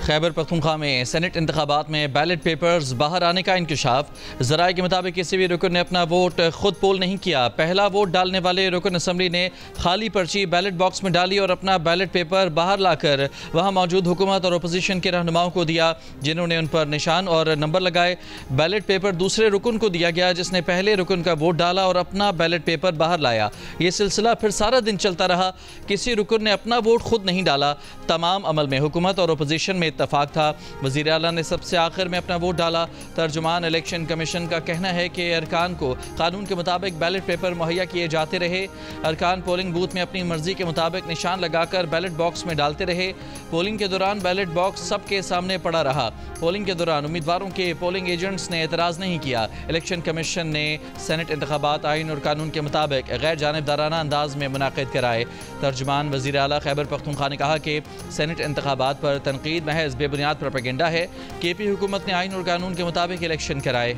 खैबर पख्तूनख्वा में सेनेट इंतखाबात में बैलेट पेपर्स बाहर आने का इंकशाफ। ज़राए के मुताबिक किसी भी रुकन ने अपना वोट खुद पोल नहीं किया। पहला वोट डालने वाले रुकन असम्बली ने खाली पर्ची बैलेट बॉक्स में डाली और अपना बैलेट पेपर बाहर लाकर वहां मौजूद हुकूमत और अपोजिशन के रहनुमाओं को दिया, जिन्होंने उन पर निशान और नंबर लगाए। बैलेट पेपर दूसरे रुकन को दिया गया, जिसने पहले रुकन का वोट डाला और अपना बैलेट पेपर बाहर लाया। ये सिलसिला फिर सारा दिन चलता रहा। किसी रुकन ने अपना वोट खुद नहीं डाला। तमाम अमल में हुकूमत और अपोजिशन में इत्तफाक था। वज़ीर आला ने सबसे आखिर में अपना वोट डाला। तर्जुमान इलेक्शन कमीशन का कहना है कि अरकान को कानून के मुताबिक बैलेट पेपर मुहैया किए जाते रहे। अरकान पोलिंग बूथ में अपनी मर्जी के मुताबिक निशान लगाकर बैलेट बॉक्स में डालते रहे। पोलिंग के दौरान बैलेट बॉक्स सबके सामने पड़ा रहा। पोलिंग के दौरान उम्मीदवारों के पोलिंग एजेंट्स ने एतराज़ नहीं किया। इलेक्शन कमीशन ने सेनेट इंतखाबात आइन और कानून के मुताबिक गैर जानिबदाराना अंदाज में मुनाकिद कराए। तर्जुमान वज़ीर आला खैबर पख्तूनख्वा ने कहा कि सेनेट इंतखाबात पर तनकीद महज बेबुनियाद प्रोपेगेंडा है। केपी हुकूमत ने आइन और कानून के मुताबिक इलेक्शन कराए।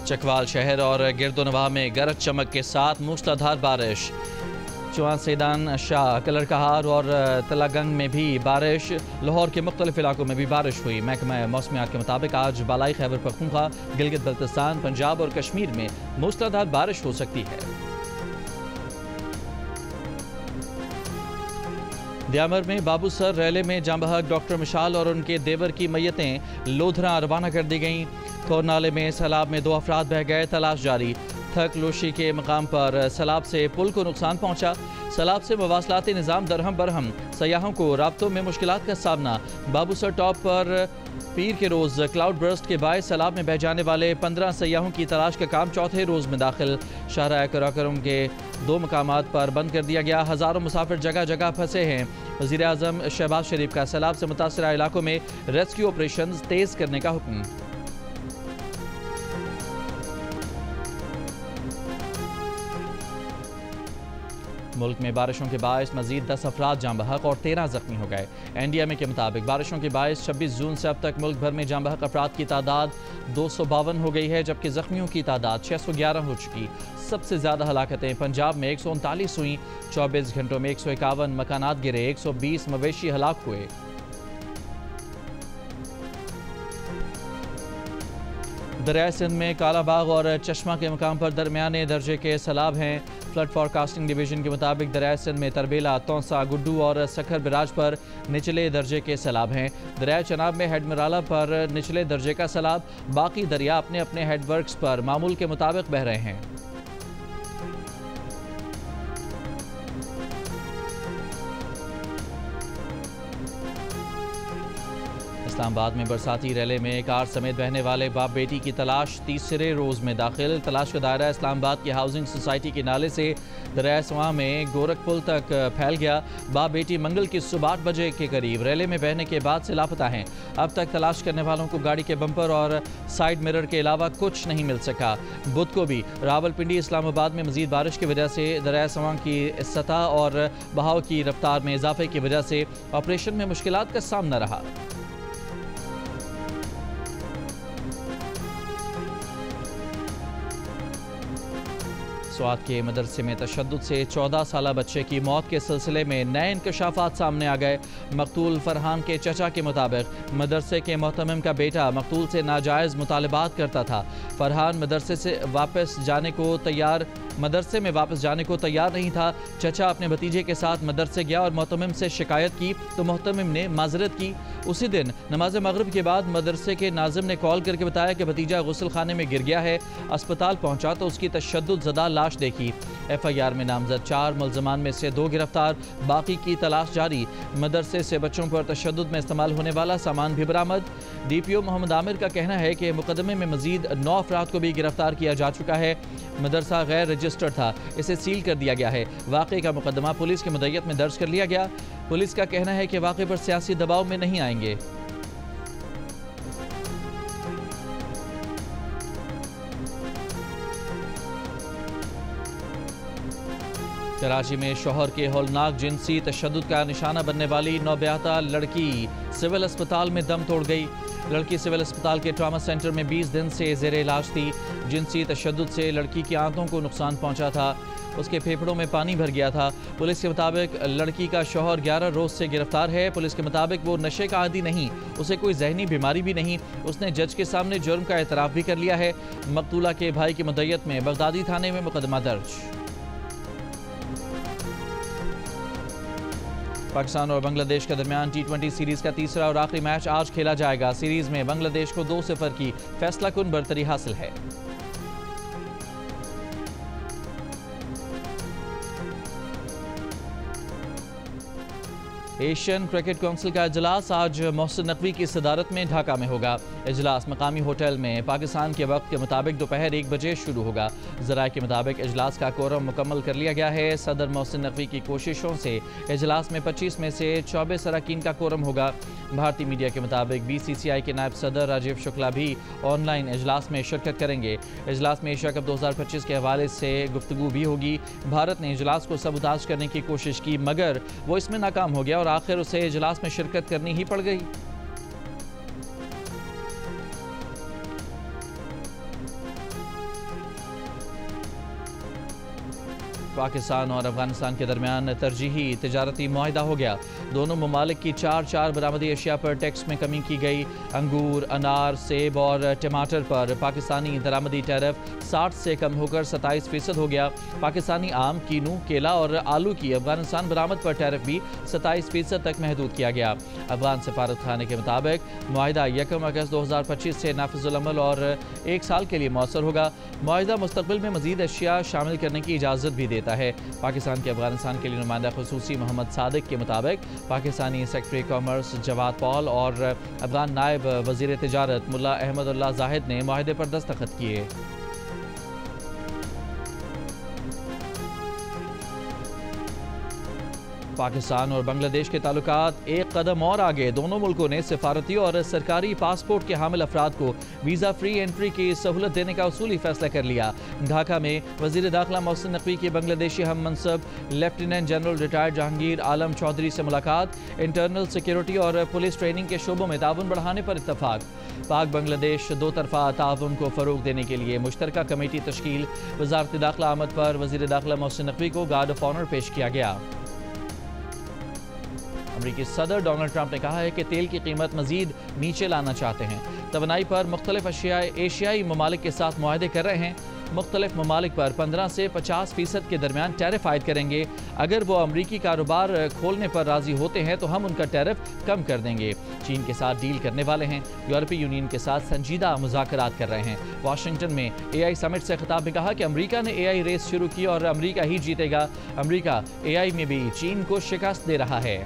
चकवाल शहर और गिरदोनवाह में गरज चमक के साथ मूसलाधार बारिश। चौहान सैदान शाह कलर कहार और तलागंग में भी बारिश। लाहौर के मुख्तलिफ इलाकों में भी बारिश हुई। महकमा मौसमियात के मुताबिक आज बालाई खैबर पख्तूनख्वा, गिलगित बल्तिस्तान, पंजाब और कश्मीर में मूसलाधार बारिश हो सकती है। दियामर में बाबू सर रैले में जांबहक डॉक्टर मिशाल और उनके देवर की मैयतें लोधरा रवाना कर दी गईं। थोर नाले में सैलाब में 2 अफराद बह गए, तलाश जारी। थक लोशी के मकाम पर सैलाब से पुल को नुकसान पहुंचा। सैलाब से मवासलाती निज़ाम दरहम बरहम, सयाहों को राब्तों में मुश्किलात का सामना। बाबूसर टॉप पर पीर के रोज़ क्लाउड बर्स्ट के बायस सैलाब में बह जाने वाले 15 सयाहों की तलाश का काम चौथे रोज़ में दाखिल। शाहराह कराकरम के 2 मकामात पर बंद कर दिया गया। हज़ारों मुसाफिर जगह जगह फंसे हैं। वज़ीर आज़म शहबाज शरीफ का सैलाब से मुतासरा इलाकों में रेस्क्यू ऑपरेशन तेज़ करने का हुक्म। मुल्क में बारिशों के बायस मजीद 10 अफराद जाँ बहक और 13 जख्मी हो गए। NDMA के मुताबिक बारिशों के बायस 26 जून से अब तक मुल्क भर में जाँ बहक अफराद की तादाद 252 हो गई है, जबकि जख्मियों की तादाद 611 हो चुकी। सबसे ज़्यादा हलाकतें पंजाब में 139 हुई। 24 घंटों में 151 मकानात गिरे, 120 मवेशी हलाक हुए। दरिया सिंध में कालाबाग और चश्मा के मकाम पर दरमियाने दर्जे के सैलाब हैं। फ्लड फॉरकास्टिंग डिवीजन के मुताबिक दरिया सिंध में तरबेला, तौसा, गुड्डू और सखर बिराज पर निचले दर्जे के सैलाब हैं। दरिया चनाब में हेडमराला पर निचले दर्जे का सैलाब। बाकी दरिया अपने अपने हेडवर्क्स पर मामूल के मुताबिक बह रहे हैं। इस्लामाबाद में बरसाती रैले में कार समेत बहने वाले बाप बेटी की तलाश तीसरे रोज़ में दाखिल। तलाश का दायरा इस्लामाबाद की हाउसिंग सोसाइटी के नाले से दरिया सवां में गोरखपुल तक फैल गया। बाप बेटी मंगल की सुबह 8 बजे के करीब रैले में बहने के बाद से लापता हैं। अब तक तलाश करने वालों को गाड़ी के बम्पर और साइड मिरर के अलावा कुछ नहीं मिल सका। बुध को भी रावलपिंडी इस्लामाबाद में मजीद बारिश की वजह से दरिया सवां की सतह और बहाव की रफ्तार में इजाफे की वजह से ऑपरेशन में मुश्किलात का सामना रहा। स्वात के मदरसे में तशद्दुद से 14 साला बच्चे की मौत के सिलसिले में नए इंकशाफात सामने आ गए। मकतूल फरहान के चचा के मुताबिक मदरसे के मोहतमिम का बेटा मकतूल से नाजायज़ मुतालबात करता था। फरहान मदरसे में वापस जाने को तैयार नहीं था। चचा अपने भतीजे के साथ मदरसे गया और मोहतमिम से शिकायत की तो मोहतमिम ने माजरत की। उसी दिन नमाज मगरिब के बाद मदरसे के नाजिम ने कॉल करके बताया कि भतीजा गुस्ल खाने में गिर गया है। अस्पताल पहुंचा तो उसकी तशद्दुद ज़दा लाश देखी। FIR में नामजद 4 मुल्ज़मान में से 2 गिरफ्तार, बाकी की तलाश जारी। मदरसे से बच्चों पर तशद्दुद में इस्तेमाल होने वाला सामान भी बरामद। DPO मोहम्मद आमिर का कहना है कि मुकदमे में मजीद 9 अफराद को भी गिरफ्तार किया जा चुका है। मदरसा गैर रजिस्टर्ड था, इसे सील कर दिया गया है। वाक़े का मुकदमा पुलिस की मुद्दत में दर्ज कर लिया गया। पुलिस का कहना है कि वाक़े पर सियासी दबाव में नहीं आएंगे। कराची में शौहर के हौलनाक जिनसी तशद्दुद का निशाना बनने वाली नौब्याता लड़की सिविल अस्पताल में दम तोड़ गई। लड़की सिविल अस्पताल के ट्रॉमा सेंटर में 20 दिन से ज़ेरे इलाज थी। जिनसी तशद्दुद से लड़की की आंतों को नुकसान पहुंचा था, उसके फेफड़ों में पानी भर गया था। पुलिस के मुताबिक लड़की का शौहर 11 रोज़ से गिरफ्तार है। पुलिस के मुताबिक वो नशे का आदी नहीं, उसे कोई जहनी बीमारी भी नहीं। उसने जज के सामने जुर्म का एतराफ़ भी कर लिया है। मकतूला के भाई की मुद्दत में बगदादी थाने में मुकदमा दर्ज। पाकिस्तान और बांग्लादेश के दरमियान T20 सीरीज़ का तीसरा और आखिरी मैच आज खेला जाएगा। सीरीज़ में बांग्लादेश को 2-0 की फैसलाकुन बरतरी हासिल है। एशियन क्रिकेट काउंसिल का इजलास आज मोहसिन नकवी की सदारत में ढाका में होगा। इजलास मकामी होटल में पाकिस्तान के वक्त के मुताबिक दोपहर 1 बजे शुरू होगा। ज़राए के मुताबिक इजलास का कोरम मुकम्मल कर लिया गया है। सदर मोहसिन नकवी की कोशिशों से इजलास में 25 में से 24 अरकान का कोरम होगा। भारतीय मीडिया के मुताबिक BCCI के नायब सदर राजीव शुक्ला भी ऑनलाइन इजलास में शिरकत करेंगे। इजलास में एशिया कप 2025 के हवाले से गुफ्तगू भी होगी। भारत ने इजलास को सबूताज करने की कोशिश की, मगर वो इसमें नाकाम हो गया और आखिर उसे इजलास में शिरकत करनी ही पड़ गई। पाकिस्तान और अफगानिस्तान के दरमियान तरजीही तिजारती मुआहिदा हो गया। दोनों ममालिक की 4 बरामदी अशिया पर टैक्स में कमी की गई। अंगूर, अनार, सेब और टमाटर पर पाकिस्तानी दरामदी टैरिफ 60 से कम होकर 27% हो गया। पाकिस्तानी आम, कीनू, केला और आलू की अफगानिस्तान बरामद पर टैरिफ भी 27% तक महदूद किया गया। अफगान सफारत खाने के मुताबिक मुआहिदा 1 अगस्त 2025 से नाफिजुल अमल और 1 साल के लिए मौसर होगा। मुआहिदा मुस्तकबिल में मजीद अशिया शामिल करने की इजाज़त भी देता है। पाकिस्तान के अफगानिस्तान के लिए नुमाइंदा खुसूसी मोहम्मद सादिक के मुताबिक Pakistani secretary commerce Jawad Paul और अफगान नायब वजीर तिजारत मुल्ला अहमदुल्लाह जाहिद ने मुआहिदे पर दस्तखत किए। पाकिस्तान और बांग्लादेश के ताल्लुकात एक कदम और आगे। दोनों मुल्कों ने सिफारती और सरकारी पासपोर्ट के हामिल अफराद को वीज़ा फ्री एंट्री की सहूलत देने का उसूली फैसला कर लिया। ढाका में वज़ीर दाखिला मोहसिन नकवी की बांग्लादेशी हम मनसब लेफ्टिनेंट जनरल रिटायर्ड जहांगीर आलम चौधरी से मुलाकात। इंटरनल सिक्योरिटी और पुलिस ट्रेनिंग के शोबों में ताउन बढ़ाने पर इत्तफाक। पाक बांग्लादेश दो तरफा ताउन को फ़रोग देने के लिए मुश्तरका कमेटी तश्कील। वज़ारत दाखिला आमद पर वज़ीर दाखिला मोहसिन नकवी को गार्ड ऑफ ऑनर पेश किया गया। अमरीकी सदर डोनाल्ड ट्रंप ने कहा है कि तेल की कीमत मजीद नीचे लाना चाहते हैं। तवानाई पर मुख्तलिफ एशियाई ममालिक के साथ मुआहदे कर रहे हैं। मुख्तलिफ ममालिक पर 15 से 50% के दरमियान टैरिफ आयद करेंगे। अगर वो अमरीकी कारोबार खोलने पर राजी होते हैं तो हम उनका टैरिफ कम कर देंगे। चीन के साथ डील करने वाले हैं। यूरोपीय यूनियन के साथ संजीदा मुज़ाकरात कर रहे हैं। वाशिंगटन में AI समिट से खिताब में कहा कि अमरीका ने AI रेस शुरू की और अमरीका ही जीतेगा। अमरीका AI में भी चीन को शिकस्त दे रहा है।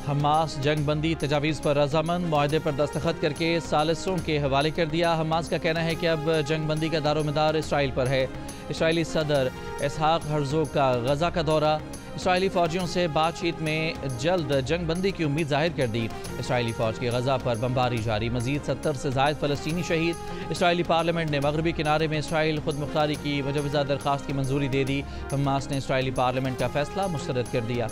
हमास जंग बंदी तजावीज़ पर रजामंद, मुआहदे पर दस्तखत करके सालिसों के हवाले कर दिया। हमास का कहना है कि अब जंग बंदी का दारोमदार इसराइल पर है। इसराइली सदर इसहाक हर्जोग का गजा का दौरा। इसराइली फ़ौजियों से बातचीत में जल्द जंग बंदी की उम्मीद जाहिर कर दी। इसराइली फ़ौज की गजा पर बमबारी जारी, मजीद 70 से ज़ायद फ़लस्तीनी शहीद। इसराइली पार्लियामेंट ने मगरबी किनारे में इसराइल खुद मुख्तारी की मुजवज़ा दरख्वास्त की मंजूरी दे दी। हमास ने इसराइली पार्लियामेंट का फैसला मुस्तरद कर दिया।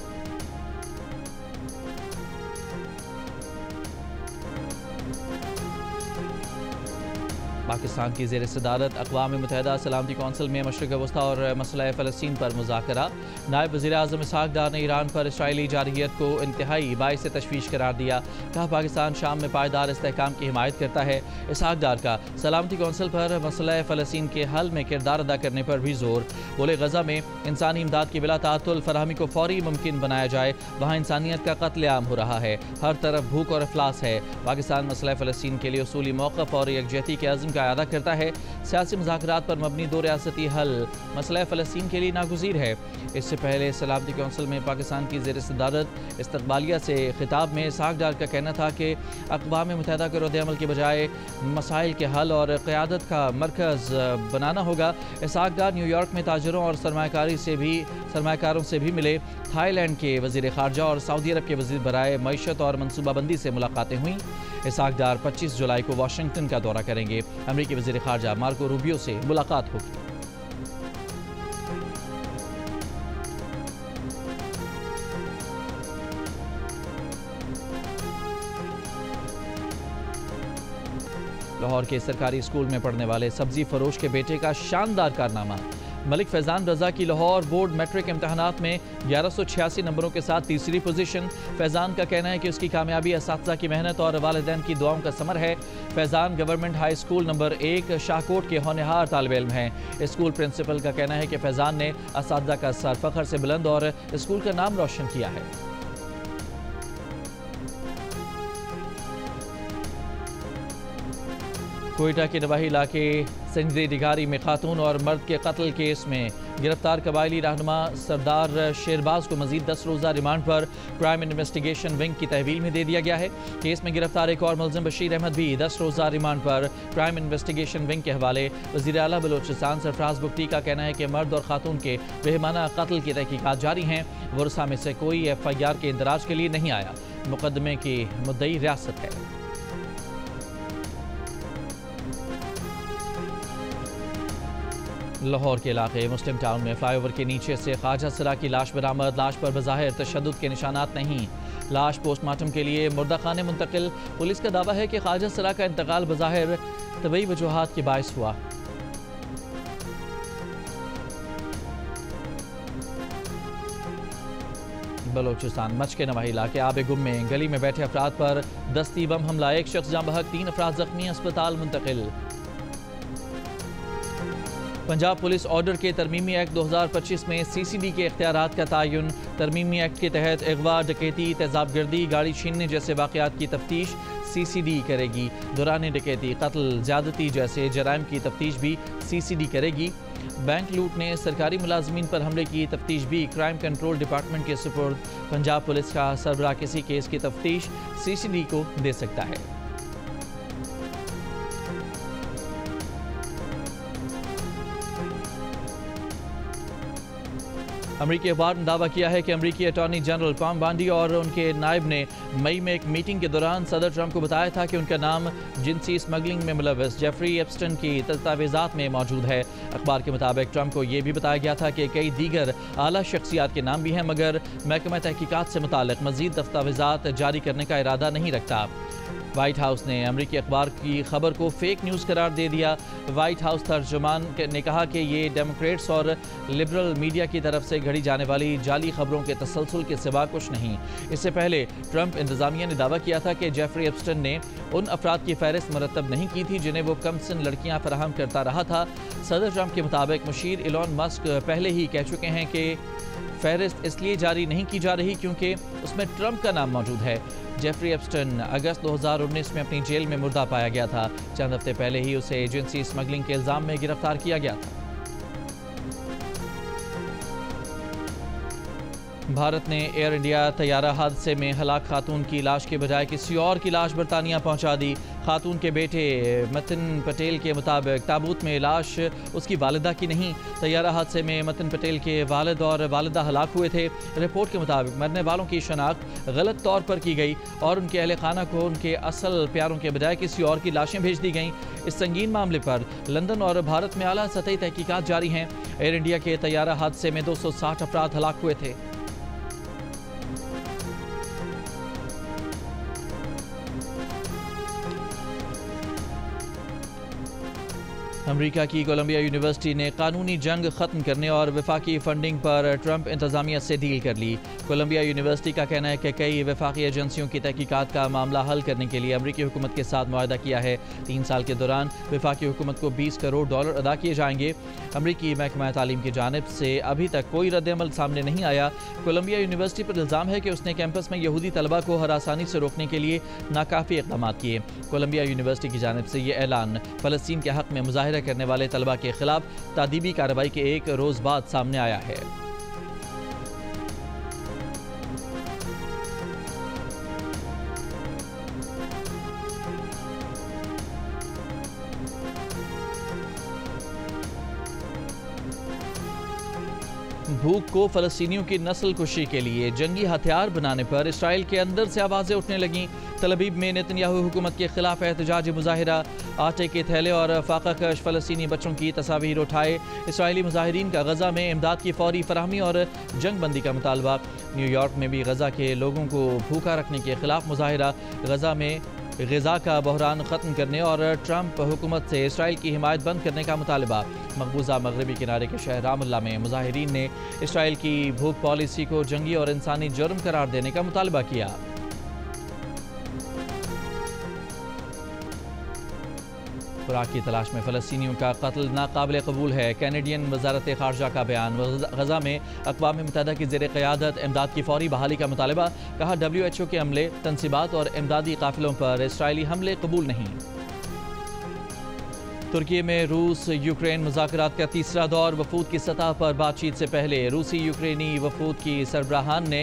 पाकिस्तान की ज़ेर सदारत अक़वाम मुत्तहिदा सलामती कौंसिल में मशरिक़ वस्ता और मसला फ़लस्तीन पर मुज़ाकरा। नायब वज़ीर आज़म इसहाक डार ने ईरान पर इसराइली जारहियत को इंतहाई बाइस तशवीश करार दिया। कहा पाकिस्तान शाम में पायदार इस्तेहकाम की हिमायत करता है। इसहाक डार का सलामती कौंसिल पर मसला फ़लस्तीन के हल में किरदार अदा करने पर भी जोर। बोले गजा में इंसानी इमदाद की बिला तातुल फराहमी को फ़ौरी मुमकिन बनाया जाए। वहाँ इंसानियत का कत्लेआम हो रहा है, हर तरफ भूख और अफलास है। पाकिस्तान मसला फ़लस्तीन के लिए उसूली मौक़िफ़ और यकजहती के अज़्म का अदा करता है। सियासी मुज़ाकरात पर मबनी दो रियासती हल मसला फ़लस्तीन के लिए नागुज़ीर है। इससे पहले सलामती कौंसिल में पाकिस्तान की ज़ेर सदारत इस्तक़बालिया से खिताब में इसहाक डार का कहना था कि अक़वाम मुत्तहिदा के रद्द-ए-अमल के बजाय मसाइल के हल और क़यादत का मरकज़ बनाना होगा। इसहाक डार न्यूयॉर्क में ताजरों और सरमाकारों से भी मिले। थाईलैंड के वज़ीर ख़ारजा और सऊदी अरब के वज़ीर बराए मईशत और मनसूबाबंदी से मुलाकातें हुई। इसहाक डार 25 जुलाई को वाशिंगटन का दौरा करेंगे। अमरीकी वज़ीर ख़ारजा मार्को रूबियो से मुलाकात होगी। लाहौर के सरकारी स्कूल में पढ़ने वाले सब्जी फरोश के बेटे का शानदार कारनामा। मलिक फैजान रजा की लाहौर बोर्ड मैट्रिक इम्तहानात में 1186 नंबरों के साथ तीसरी पोजीशन। फैजान का कहना है कि उसकी कामयाबी असातिज़ा की मेहनत और वालिदैन की दुआओं का समर है। Faizan government high school number 1 Shahkot के होनहार तालिब इल्म हैं। स्कूल प्रिंसिपल का कहना है कि फैजान ने असातिज़ा का सर फख्र से बुलंद और स्कूल का नाम रोशन किया है। कोयटा के नवाही इलाके संजरी डिगारी में खातून और मर्द के कत्ल केस में गिरफ्तार कबायली रहनुमा सरदार शेरबाज को मजीद 10 रोज़ा रिमांड पर क्राइम इन्वेस्टिगेशन विंग की तहवील में दे दिया गया है। केस में गिरफ्तार एक और मुलजिम बशीर अहमद भी 10 रोज़ा रिमांड पर क्राइम इन्वेस्टिगेशन विंग के हवाले। वज़ीर आला बलोचिस्तान सरफराज बुगटी का कहना है कि मर्द और खातून के बेहमाना कत्ल की तहकीकात जारी हैं। वर्षा में से कोई FIR के इंदराज के लिए नहीं आया। मुकदमे की मुद्दई रियासत है। लाहौर के इलाके मुस्लिम टाउन में फ्लाईओवर के नीचे से ख्वाजा सरा की लाश बरामद। लाश पर बज़ाहिर तशद्दुद के निशानात नहीं। लाश पोस्टमार्टम के लिए मुर्दा खाने मुंतकिल। पुलिस का दावा है कि ख्वाजा सरा का इंतकाल बज़ाहिर तबई वजूहात के बायस हुआ। बलोचिस्तान मच के नवाही इलाके आबे गुम में गली में बैठे अफराद पर दस्ती बम हमला। एक शख्स जाँ बहक, 3 अफराद जख्मी, अस्पताल मुंतकिल। पंजाब पुलिस ऑर्डर के तरमीमी एक्ट 2025 में CCD के इख्तियारात का तयन। तरमीमी एक्ट के तहत अगवा, डकैती, तेजाबगर्दी, गाड़ी छीनने जैसे वाक़यात की तफ्तीश CCD करेगी। दौरान डकैती, कत्ल, ज़्यादती जैसे जराइम की तफ्तीश भी CCD करेगी। बैंक लूट ने सरकारी मुलाजमीन पर हमले की तफ्तीश भी क्राइम कंट्रोल डिपार्टमेंट के सुपुर्द। पंजाब पुलिस का सरबराह किसी केस की तफ्तीश CCD को दे सकता है। अमरीकी अखबार ने दावा किया है कि अमरीकी अटॉर्नी जनरल पॉम बांडी और उनके नायब ने मई में एक मीटिंग के दौरान सदर ट्रंप को बताया था कि उनका नाम जिनसी स्मगलिंग में मुलव्वस जेफरी एप्स्टन की दस्तावेजात में मौजूद है। अखबार के मुताबिक ट्रंप को यह भी बताया गया था कि कई दीगर आला शख्सियात के नाम भी हैं, मगर महकमा तहकीकात से मुताल्लिक मजीद दस्तावेजात जारी करने का इरादा नहीं रखता। व्हाइट हाउस ने अमरीकी अखबार की खबर को फेक न्यूज़ करार दे दिया। व्हाइट हाउस तर्जुमान ने कहा कि ये डेमोक्रेट्स और लिबरल मीडिया की तरफ से घड़ी जाने वाली जाली खबरों के तसलसल के सिवा कुछ नहीं। इससे पहले ट्रंप इंतजामिया ने दावा किया था कि जेफरी एप्स्टन ने उन अफराद की फहरिस्त मुरतब नहीं की थी जिन्हें वो कमसिन लड़कियां फराहम करता रहा था। सदर ट्रंप के मुताबिक मुशीर इलॉन मस्क पहले ही कह चुके हैं कि फहरिस्त इसलिए जारी नहीं की जा रही क्योंकि उसमें ट्रंप का नाम मौजूद है। जेफरी एप्स्टन अगस्त 2019 में अपनी जेल में मुर्दा पाया गया था। चंद हफ्ते पहले ही उसे एजेंसी स्मगलिंग के इल्जाम में गिरफ्तार किया गया था। भारत ने एयर इंडिया तैयारा हादसे में हलाक खातून की लाश के बजाय किसी और की लाश बरतानिया पहुंचा दी। खातून के बेटे मतिन पटेल के मुताबिक ताबूत में लाश उसकी वालिदा की नहीं। तैयारा हादसे में मतिन पटेल के वालिद और वालिदा हलाक हुए थे। रिपोर्ट के मुताबिक मरने वालों की शनाख्त गलत तौर पर की गई और उनके अहले खाना को उनके असल प्यारों के बजाय किसी और की लाशें भेज दी गईं। इस संगीन मामले पर लंदन और भारत में आला सतही तहकीकात जारी हैं। एयर इंडिया के तैयारा हादसे में 260 अफराद हलाक हुए थे। अमेरिका की कोलंबिया यूनिवर्सिटी ने कानूनी जंग ख़त्म करने और वफाकी फंडिंग पर ट्रंप इंतज़ामिया से डील कर ली। कोलंबिया यूनिवर्सिटी का कहना है कि कई वफाकी एजेंसियों की तहकीकात का मामला हल करने के लिए अमेरिकी हुकूमत के साथ मुआहदा किया है। 3 साल के दौरान वफाकी हुकूमत को $20 करोड़ अदा किए जाएंगे। अमरीकी महकमा तालीम की जानिब से अभी तक कोई रद्द-ए-अमल सामने नहीं आया। कोलंबिया यूनिवर्सिटी पर इल्ज़ाम है कि उसने कैंपस में यहूदी तलबा को हरासानी से रोकने के लिए नाकाफ़ी इक़दाम किए। कोलंबिया यूनिवर्सिटी की जानिब से यह ऐलान फ़लस्तीन के हक़ में मुज़ाहिरा करने वाले तलबा के खिलाफ तादीबी कार्रवाई के एक रोज़ बाद सामने आया है। भूख को फ़लस्तीनियों की नस्ल कुशी के लिए जंगी हथियार बनाने पर इसराइल के अंदर से आवाज़ें उठने लगीं। तल अवीव में नेतन्याहू हुकूमत के खिलाफ एहतजाजी मुजाहिरा, आटे के थैले और फाका कश फलस्तीनी बच्चों की तस्वीर उठाए। इसराइली मुजाहिरीन का गजा में इमदाद की फौरी फराहमी और जंग बंदी का मुतालबा। न्यूयॉर्क में भी गजा के लोगों को भूखा रखने के खिलाफ मुजाहिरा। गजा में ग़िज़ा का बहरान ख़त्म करने और ट्रंप हुकूमत से इसराइल की हिमायत बंद करने का मुतालबा। मकबूजा मगरबी किनारे के शहर रामल्ला में मुजाहिरीन ने इसराइल की भूख पॉलिसी को जंगी और इंसानी जुर्म करार देने का मुतालबा किया। खुराक की तलाश में फ़लस्तीनियों का कत्ल नाकाबिल कबूल है। कैनेडियन वज़ारत ख़ारजा का बयान। गजा में अक़वाम मुत्तहिदा की ज़ेर क़यादत इमदाद की फौरी बहाली का मुतालबा। कहा WHO के अमले, तनसीबात और इमदादी काफ़िलों पर इसराइली हमले कबूल नहीं। तुर्की में रूस यूक्रेन मुज़ाकरात का तीसरा दौर। वफूद की सतह पर बातचीत से पहले रूसी यूक्रेनी वफूद की सरबराहान ने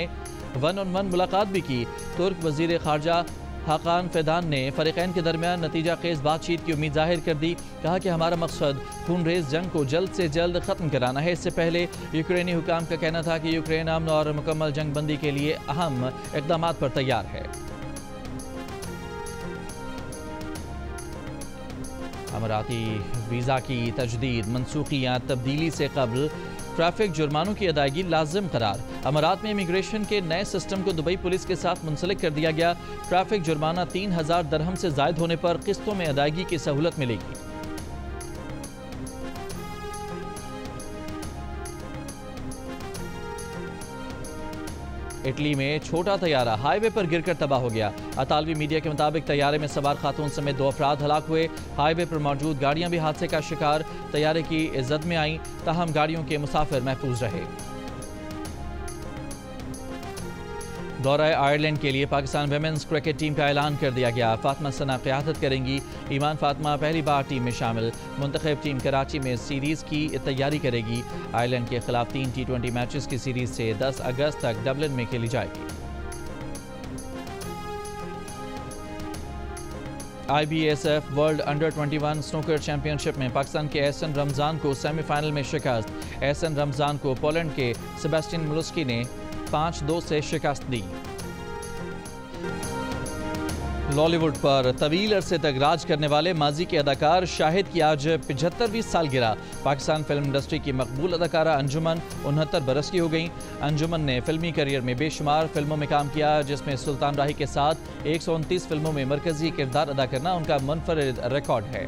1-on-1 मुलाकात भी की। तुर्क वज़ीर ख़ारजा हाकान फ़ेदान ने फ़रीक़ैन के दरमियान नतीजा खेज़ बातचीत की उम्मीद जाहिर कर दी। कहा कि हमारा मकसद खूनरेज़ जंग को जल्द से जल्द ख़त्म कराना है। इससे पहले यूक्रेनी हुकाम का कहना था कि यूक्रेन अमन और मुकम्मल जंग बंदी के लिए अहम इक़दामात पर तैयार है। अमराती वीज़ा की तजदीद, मनसूखी या तब्दीली से कबल ट्रैफिक जुर्मानों की अदायगी लाजिम करार। अमारात में इमिग्रेशन के नए सिस्टम को दुबई पुलिस के साथ मुंसलिक कर दिया गया। ट्रैफिक जुर्माना 3000 दरहम से ज़ायद होने पर किस्तों में अदायगी की सहूलत मिलेगी। इटली में छोटा तैयारा हाईवे पर गिरकर तबाह हो गया। अतालवी मीडिया के मुताबिक तैयारे में सवार खातून समेत 2 अफराद हलाक हुए। हाईवे पर मौजूद गाड़ियां भी हादसे का शिकार। तैयारे की इज्जत में आईं, ताहम गाड़ियों के मुसाफिर महफूज रहे। दौरा आयरलैंड के लिए पाकिस्तान वुमेन्स क्रिकेट टीम का ऐलान कर दिया गया। फातिमा सना क़यादत करेंगी। ईमान फातिमा पहली बार टीम में शामिल। मुंतखब टीम कराची में सीरीज़ की तैयारी करेगी। आयरलैंड के खिलाफ 3 T20 मैचेस की सीरीज़ से 10 अगस्त तक डबलिन में खेली जाएगी। IBSF world under 21 snooker championship में पाकिस्तान के एहसन रमज़ान को सेमीफाइनल में शिकस्त। एहसन रमज़ान को पोलैंड के सेबेस्टियन मुलस्की ने 5-2 से शिकस्त दी। लॉलीवुड पर तवील अरसे तक राज करने वाले माजी के अदाकार शाहिद की आज 75वीं सालगिरह। पाकिस्तान फिल्म इंडस्ट्री की मकबूल अदाकारा अंजुमन 69 बरस की हो गई। अंजुमन ने फिल्मी करियर में बेशुमार फिल्मों में काम किया, जिसमें सुल्तान राही के साथ 129 फिल्मों में मरकजी किरदार अदा करना उनका मुनफरिद रिकॉर्ड है।